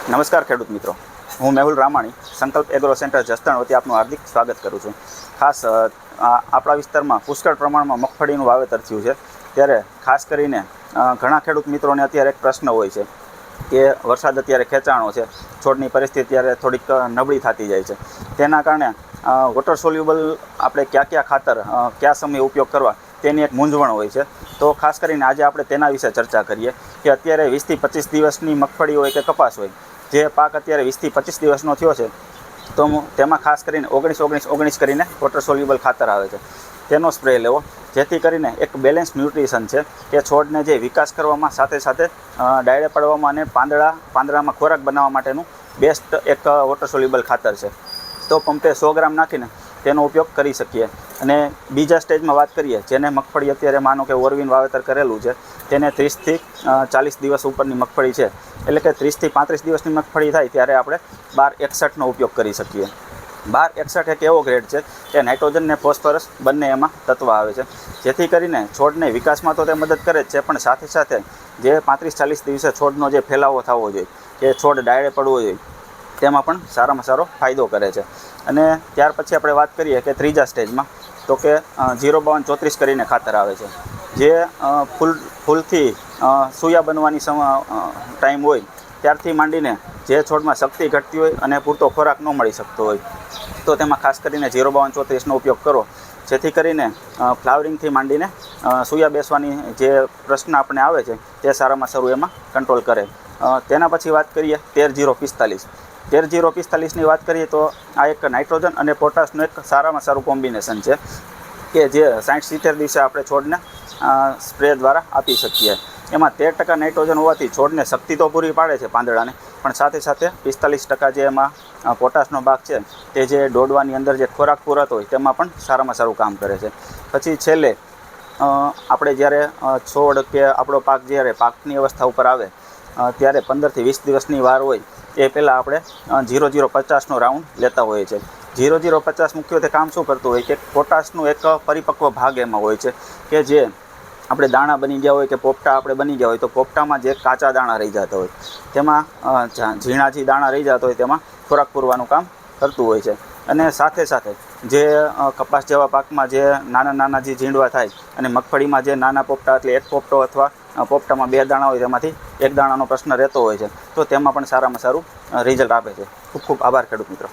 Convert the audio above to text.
નમસ્કાર ખેડૂત મિત્રો, હું મેહુલ રામાણી સંકલ્પ એગ્રો સેન્ટર જસદણ વતી આપનું હાર્દિક સ્વાગત કરું છું. ખાસ આપણા વિસ્તારમાં પુષ્કળ પ્રમાણમાં મગફળીનું વાવેતર થયું છે, ત્યારે ખાસ કરીને ઘણા ખેડૂત મિત્રોને અત્યારે એક પ્રશ્ન હોય છે કે વરસાદ અત્યારે ખેંચાણો છે, છોડની પરિસ્થિતિ અત્યારે થોડીક નબળી થતી જાય છે. તેના કારણે વોટર સોલ્યુબલ આપણે કયા ખાતર કયા સમયે ઉપયોગ કરવા તેની એક મૂંઝવણ હોય છે. તો ખાસ કરીને આજે આપણે તેના વિશે ચર્ચા કરીએ કે અત્યારે 20થી 25 દિવસની મગફળી હોય કે કપાસ હોય, જે પાક અત્યારે 20થી 25 દિવસનો થયો છે, તો તેમાં ખાસ કરીને 19-19-19 કરીને વોટર સોલ્યુબલ ખાતર આવે છે, તેનો સ્પ્રે લેવો, જેથી કરીને એક બેલેન્સ ન્યુટ્રિશન છે કે છોડને જે વિકાસ કરવામાં સાથે સાથે ડાયરે પડવામાં અને પાંદડામાં ખોરાક બનાવવા માટેનું બેસ્ટ એક વોટર સોલ્યુબલ ખાતર છે. તો પંપે 100 ગ્રામ નાખીને તેનો ઉપયોગ કરી શકીએ. અને બીજા સ્ટેજમાં વાત કરીએ, જેને મગફળી અત્યારે માનો કે ઓરવીન વાવેતર કરેલું છે, તેને 30થી 40 દિવસ ઉપરની મગફળી છે, એટલે કે 30થી 35 દિવસની મગફળી થાય ત્યારે આપણે 1261નો ઉપયોગ કરી શકીએ. 1261 એક એવો ગ્રેડ છે કે નાઇટ્રોજન ને ફોસ્ફરસ બંને એમાં તત્વ આવે છે, જેથી કરીને છોડને વિકાસમાં તો તે મદદ કરે જ છે, પણ સાથે સાથે જે 35-40 દિવસે છોડનો જે ફેલાવો થવો જોઈએ, કે છોડ ડાયરે પડવો જોઈએ, તેમાં પણ સારામાં સારો ફાયદો કરે છે. અને ત્યાર પછી આપણે વાત કરીએ કે ત્રીજા સ્ટેજમાં, તો કે 052-34 કરીને ખાતર આવે છે, જે ફૂલથી સૂયા બનવાની ટાઈમ હોય ત્યારથી માંડીને જે છોડમાં શક્તિ ઘટતી હોય અને પૂરતો ખોરાક ન મળી શકતો હોય, તો તેમાં ખાસ કરીને 052-34નો ઉપયોગ કરો, જેથી કરીને ફ્લાવરિંગથી માંડીને સૂયા બેસવાની જે પ્રશ્ન આપણે આવે છે તે સારામાં સારું એમાં કંટ્રોલ કરે. તેના પછી વાત કરીએ 13-0-45. 13-0-45ની વાત કરીએ તો આ એક નાઇટ્રોજન અને પોટાશનું એક સારામાં સારું કોમ્બિનેશન છે કે જે 60-70 દિવસે આપણે છોડને સ્પ્રે દ્વારા આપી શકીએ. એમાં 13% નાઇટ્રોજન હોવાથી છોડને શક્તિ તો પૂરી પાડે છે પાંદડાને, પણ સાથે સાથે 45% જે એમાં પોટાશનો ભાગ છે, તે જે દોડવાની અંદર જે ખોરાક પૂરતો હોય તેમાં પણ સારામાં સારું કામ કરે છે. પછી છેલ્લે આપણે જ્યારે છોડ કે આપણો પાક જ્યારે પાકની અવસ્થા ઉપર આવે ત્યારે 15થી 20 દિવસની વાર હોય, એ પહેલાં આપણે 0-0-50નો રાઉન્ડ લેતા હોઈએ છીએ. 0-0-50 મુખ્યત્વે કામ શું કરતું હોય કે પોટાશનું એક પરિપક્વ ભાગ એમાં હોય છે કે જે આપણે દાણા બની ગયા હોય કે પોપટા આપણે બની ગયા હોય, તો પોપટામાં જે કાચા દાણા રહી જતા હોય, તેમાં ઝીણા જે દાણા રહી જતા હોય તેમાં ખોરાક પૂરવાનું કામ કરતું હોય છે. અને સાથે સાથે જે કપાસ જેવા પાકમાં જે નાના જે ઝીંડવા થાય અને મગફળીમાં જે નાના પોપટા, એટલે એક પોપટો અથવા પોપટામાં 2 દાણા હોય તેમાંથી 1 દાણાનો પ્રશ્ન રહેતો હોય છે, તો તેમાં પણ સારામાં સારું રિઝલ્ટ આપે છે. ખૂબ ખૂબ આભાર ખેડૂત મિત્રો.